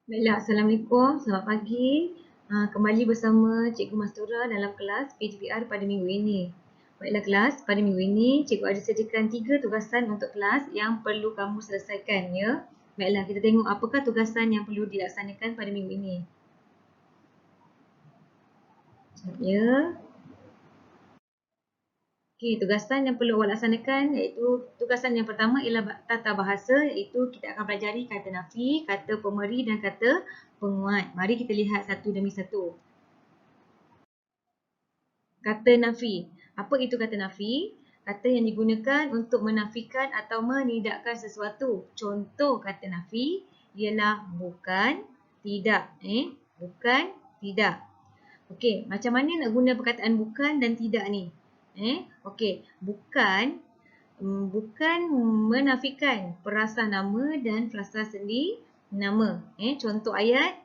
Baiklah, Assalamualaikum, selamat pagi. Kembali bersama Cikgu Mastura dalam kelas PGPR pada minggu ini. Baiklah kelas, pada minggu ini Cikgu ada sediakan 3 tugasan untuk kelas yang perlu kamu selesaikan ya. Baiklah, kita tengok apakah tugasan yang perlu dilaksanakan pada minggu ini. Sekejap ya. Okey, tugasan yang perlu awak laksanakan iaitu tugasan yang pertama ialah tata bahasa, iaitu kita akan pelajari kata nafi, kata pemeri dan kata penguat. Mari kita lihat satu demi satu. Kata nafi. Apa itu kata nafi? Kata yang digunakan untuk menafikan atau menidakkan sesuatu. Contoh kata nafi ialah bukan, tidak. Bukan, tidak. Okey, macam mana nak guna perkataan bukan dan tidak ni? Okey, bukan menafikan perasa nama dan frasa sendi nama. Contoh ayat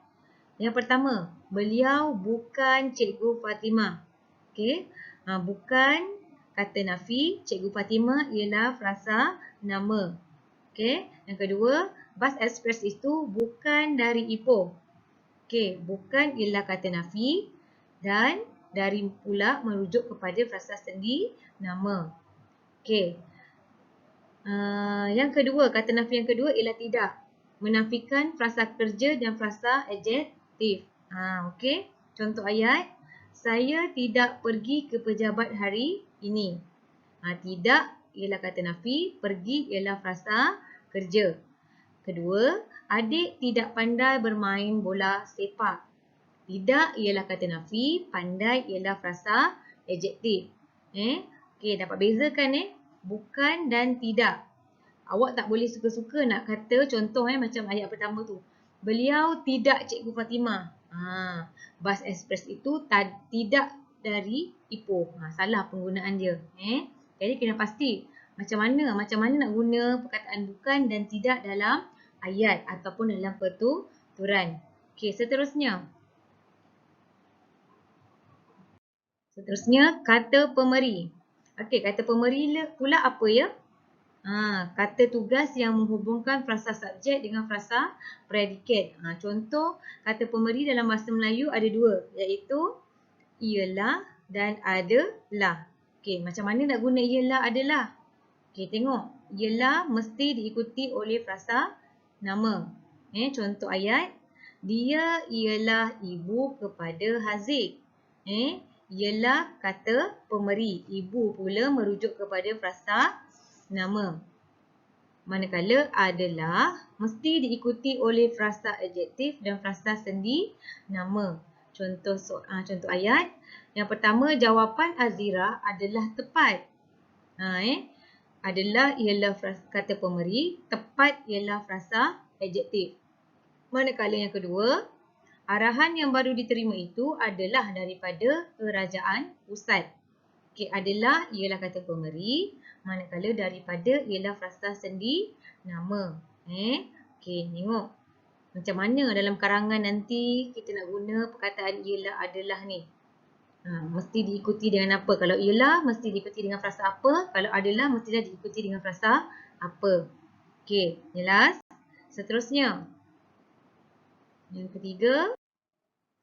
yang pertama, beliau bukan Cikgu Fatimah. Okey, bukan kata nafi, Cikgu Fatimah ialah frasa nama. Okey, yang kedua, bus express itu bukan dari Ipoh. Okey, bukan ialah kata nafi dan dari pula merujuk kepada frasa sendi nama. Okey. Yang kedua, kata nafi yang kedua ialah tidak. Menafikan frasa kerja dan frasa adjektif. Okey. Contoh ayat, saya tidak pergi ke pejabat hari ini. Tidak ialah kata nafi, pergi ialah frasa kerja. Kedua, adik tidak pandai bermain bola sepak. Tidak ialah kata nafi, pandai ialah frasa adjektif. Okey, dapat bezakan bukan dan tidak. Awak tak boleh suka-suka nak kata contoh macam ayat pertama tu. Beliau tidak Cikgu Fatimah. Bus express itu tidak dari Ipoh. Salah penggunaan dia. Jadi kena pasti macam mana nak guna perkataan bukan dan tidak dalam ayat ataupun dalam pertuturan. Okey, seterusnya. Seterusnya, kata pemeri. Okey, kata pemeri pula apa ya? Kata tugas yang menghubungkan frasa subjek dengan frasa predikat. Contoh, kata pemeri dalam bahasa Melayu ada dua, iaitu ialah dan adalah. Okey, macam mana nak guna ialah adalah? Okey, tengok. Ialah mesti diikuti oleh frasa nama. Contoh ayat, dia ialah ibu kepada Haziq. Ialah kata pemeri. Ibu pula merujuk kepada frasa nama. Manakala adalah mesti diikuti oleh frasa adjektif dan frasa sendi nama. Contoh ayat. Yang pertama, jawapan Azira adalah tepat. Adalah ialah kata pemeri, tepat ialah frasa adjektif. Manakala yang kedua, arahan yang baru diterima itu adalah daripada kerajaan pusat. Okey, adalah ialah kata pemeri, manakala daripada ialah frasa sendi nama. Okey, tengok. Macam mana dalam karangan nanti kita nak guna perkataan ialah adalah ni. Mesti diikuti dengan apa? Kalau ialah mesti diikuti dengan frasa apa? Kalau adalah mestilah diikuti dengan frasa apa? Okey, jelas? Seterusnya. Yang ketiga,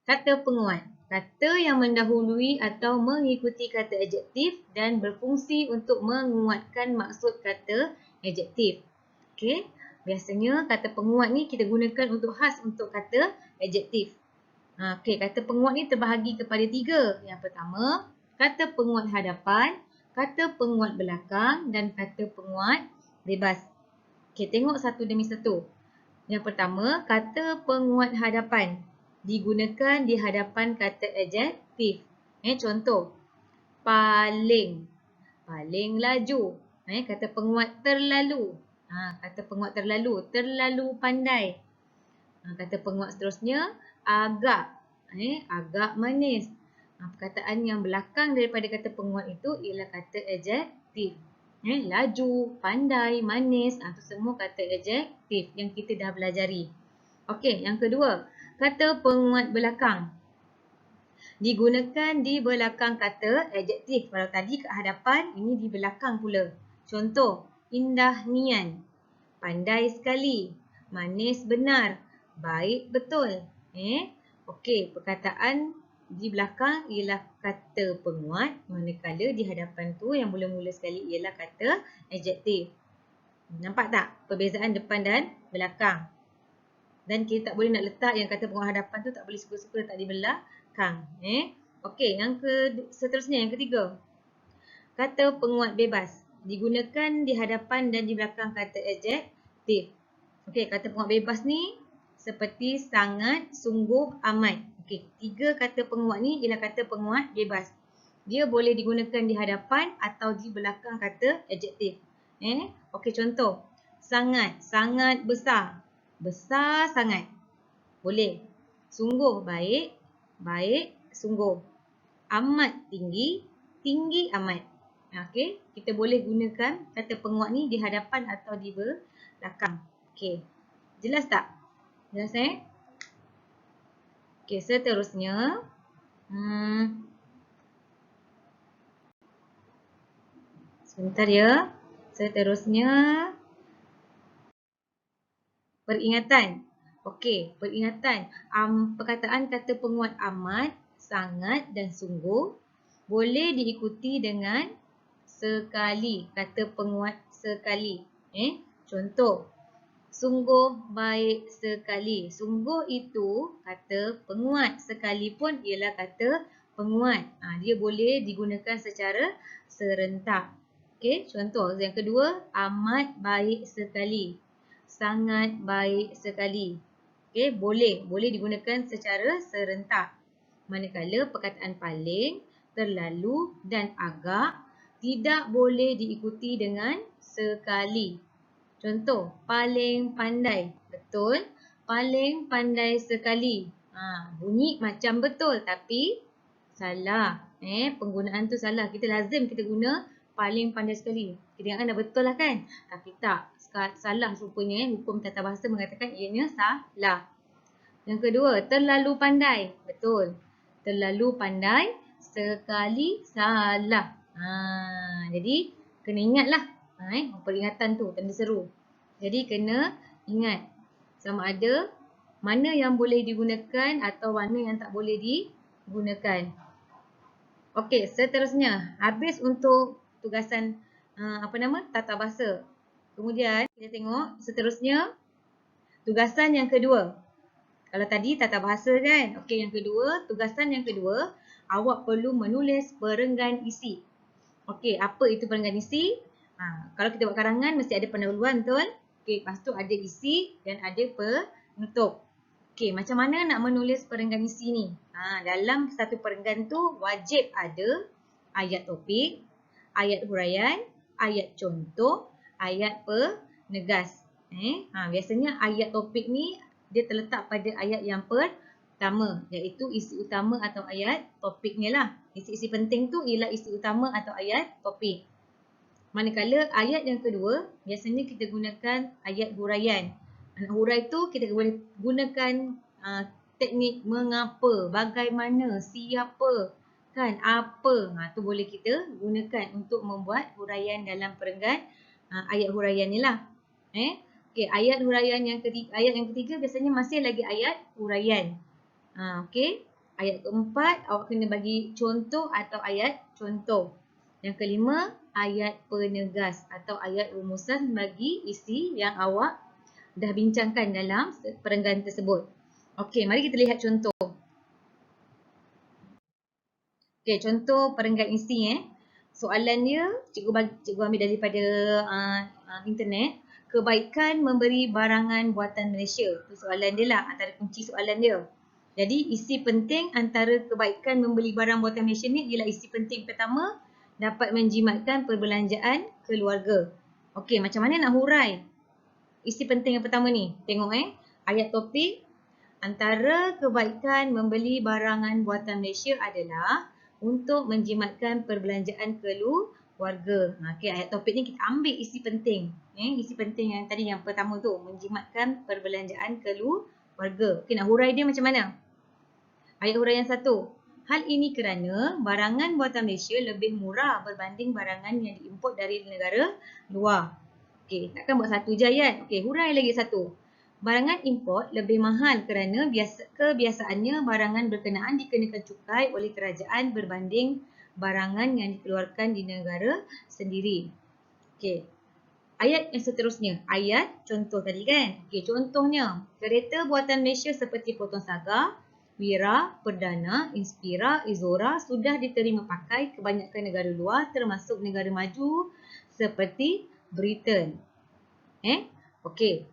kata penguat. Kata yang mendahului atau mengikuti kata adjektif dan berfungsi untuk menguatkan maksud kata adjektif. Okey, biasanya kata penguat ni kita gunakan untuk khas untuk kata adjektif. Okey, kata penguat ni terbahagi kepada 3. Yang pertama, kata penguat hadapan, kata penguat belakang dan kata penguat bebas. Okey, tengok satu demi satu. Yang pertama, kata penguat hadapan digunakan di hadapan kata adjektif. Contoh, paling, paling laju. Kata penguat terlalu. Kata penguat terlalu pandai. Kata penguat seterusnya, agak, agak manis. Perkataan yang belakang daripada kata penguat itu ialah kata adjektif. Laju, pandai, manis, itu semua kata adjektif yang kita dah pelajari. Okey, yang kedua, kata penguat belakang digunakan di belakang kata adjektif. Kalau tadi kat hadapan, ini di belakang pula. Contoh, indah nian, pandai sekali, manis benar, baik, betul. Okey, perkataan di belakang ialah kata penguat, manakala di hadapan tu yang mula-mula sekali ialah kata adjektif. Nampak tak perbezaan depan dan belakang? Dan kita tak boleh nak letak yang kata penguat hadapan tu, tak boleh suka-suka letak di belakang. Okey, yang seterusnya yang ketiga. Kata penguat bebas digunakan di hadapan dan di belakang kata adjektif. Okey, kata penguat bebas ni seperti sangat, sungguh, amat. Okey, tiga kata penguat ni ialah kata penguat bebas. Dia boleh digunakan di hadapan atau di belakang kata adjektif. Okey, contoh. Sangat, sangat besar. Besar sangat. Boleh. Sungguh baik, baik, sungguh. Amat tinggi, tinggi amat. Okey, kita boleh gunakan kata penguat ni di hadapan atau di belakang. Okey. Jelas tak? Jelas Okey, seterusnya. Sebentar ya. Seterusnya. Peringatan. Okey, peringatan. Perkataan kata penguat amat, sangat dan sungguh boleh diikuti dengan sekali. Kata penguat sekali. Contoh. Sungguh baik sekali. Sungguh itu kata penguat. Sekali pun ialah kata penguat. Dia boleh digunakan secara serentak. Okey, contoh yang kedua, amat baik sekali. Sangat baik sekali. Okey, boleh digunakan secara serentak. Manakala perkataan paling, terlalu dan agak tidak boleh diikuti dengan sekali. Contoh, paling pandai. Betul. Paling pandai sekali. Bunyi macam betul tapi salah. Penggunaan tu salah. Kita lazim kita guna paling pandai sekali. Kita ingatkan dah betul lah kan? Tapi tak. Salah rupanya. Hukum tata bahasa mengatakan ianya salah. Yang kedua, terlalu pandai. Betul. Terlalu pandai sekali salah. Jadi, kena ingatlah. Peringatan tu, tanda seru. Jadi, kena ingat sama ada mana yang boleh digunakan atau mana yang tak boleh digunakan. Okey, seterusnya. Habis untuk tugasan tata bahasa. Kemudian, kita tengok seterusnya tugasan yang kedua. Kalau tadi tata bahasa kan? Okey, yang kedua, tugasan yang kedua, awak perlu menulis perenggan isi. Okey, apa itu perenggan isi? Kalau kita buat karangan, mesti ada pendahuluan, betul? Okey, lepas tu ada isi dan ada penutup. Okey, macam mana nak menulis perenggan isi ni? Dalam satu perenggan tu, wajib ada ayat topik, ayat huraian, ayat contoh, ayat penegas. Biasanya ayat topik ni, dia terletak pada ayat yang pertama, iaitu isi utama atau ayat topiknya lah. Isi-isi penting tu ialah isi utama atau ayat topik. Manakala ayat yang kedua, biasanya kita gunakan ayat huraian. Hurai tu kita boleh gunakan teknik mengapa, bagaimana, siapa, kan, apa. Tu boleh kita gunakan untuk membuat huraian dalam perenggan ayat huraian ni lah. Okey, ayat huraian yang ketiga biasanya masih lagi ayat huraian. Okey, ayat keempat awak kena bagi contoh atau ayat contoh. Yang kelima, ayat penegas atau ayat rumusan bagi isi yang awak dah bincangkan dalam perenggan tersebut. Okey, mari kita lihat contoh. Okey, contoh perenggan isi. Soalan dia, cikgu ambil daripada internet. Kebaikan memberi barangan buatan Malaysia. Itu soalan dia lah, antara kunci soalan dia. Jadi, isi penting antara kebaikan membeli barang buatan Malaysia ni ialah isi penting pertama, dapat menjimatkan perbelanjaan keluarga. Okey, macam mana nak hurai isi penting yang pertama ni? Tengok ayat topik. Antara kebaikan membeli barangan buatan Malaysia adalah untuk menjimatkan perbelanjaan keluarga. Okey, ayat topik ni kita ambil isi penting. Isi penting yang tadi yang pertama tu, menjimatkan perbelanjaan keluarga. Okey, nak hurai dia macam mana? Ayat huraian 1. Hal ini kerana barangan buatan Malaysia lebih murah berbanding barangan yang diimport dari negara luar. Okey, takkan buat satu je ayat. Okey, hurai lagi satu. Barangan import lebih mahal kerana kebiasaannya barangan berkenaan dikenakan cukai oleh kerajaan berbanding barangan yang dikeluarkan di negara sendiri. Okey. Ayat yang seterusnya. Ayat contoh tadi kan. Okey, contohnya. Kereta buatan Malaysia seperti Potong Saga, Wira, Perdana, Inspira, Izora sudah diterima pakai kebanyakan negara luar termasuk negara maju seperti Britain. Okey.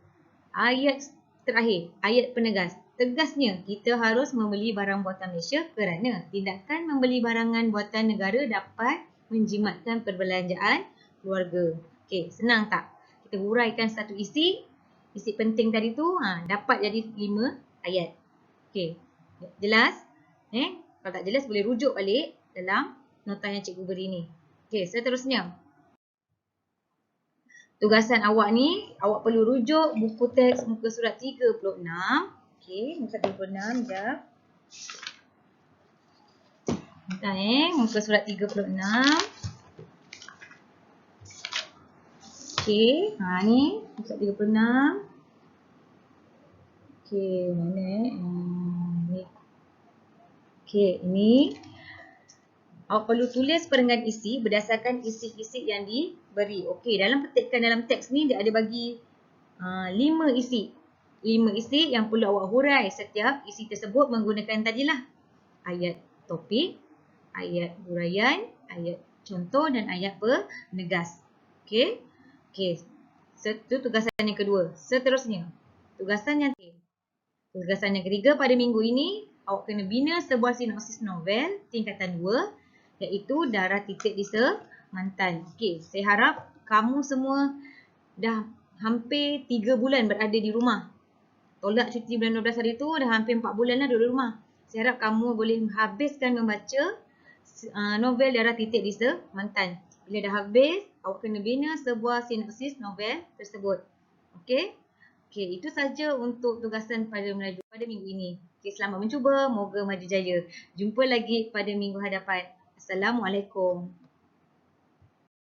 Ayat terakhir, ayat penegas. Tegasnya, kita harus membeli barang buatan Malaysia kerana tindakan membeli barangan buatan negara dapat menjimatkan perbelanjaan keluarga. Okey, senang tak? Kita huraikan satu isi penting tadi tu, dapat jadi 5 ayat. Okey, jelas? Kalau tak jelas boleh rujuk balik dalam nota yang cikgu beri ni. Okey, seterusnya. Tugasan awak ni, awak perlu rujuk buku teks muka surat 36. Okey, muka 36, sekejap. Bentar muka surat 36. Okey, ni muka 36. Okey, mana ni. Okey, ini. Awak perlu tulis perenggan isi berdasarkan isi-isi yang diberi. Okey, dalam petikan dalam teks ni dia ada bagi 5 isi. 5 isi yang perlu awak hurai setiap isi tersebut menggunakan tadilah ayat topik, ayat huraian, ayat contoh dan ayat penegas. Okey. Okey. Itu tugasan yang kedua. Seterusnya, tugasan yang ketiga pada minggu ini awak kena bina sebuah sinopsis novel tingkatan 2 iaitu Darah Titik di Semantan. Okey, saya harap kamu semua dah hampir 3 bulan berada di rumah. Tolak cuti bulan 12 hari tu dah hampir 4 bulan lah duduk di rumah. Saya harap kamu boleh habiskan membaca novel Darah Titik di Semantan. Bila dah habis, awak kena bina sebuah sinopsis novel tersebut. Okey? Okey, itu saja untuk tugasan pada minggu ini. Okey, selamat mencuba. Moga maju jaya. Jumpa lagi pada minggu hadapan. Assalamualaikum.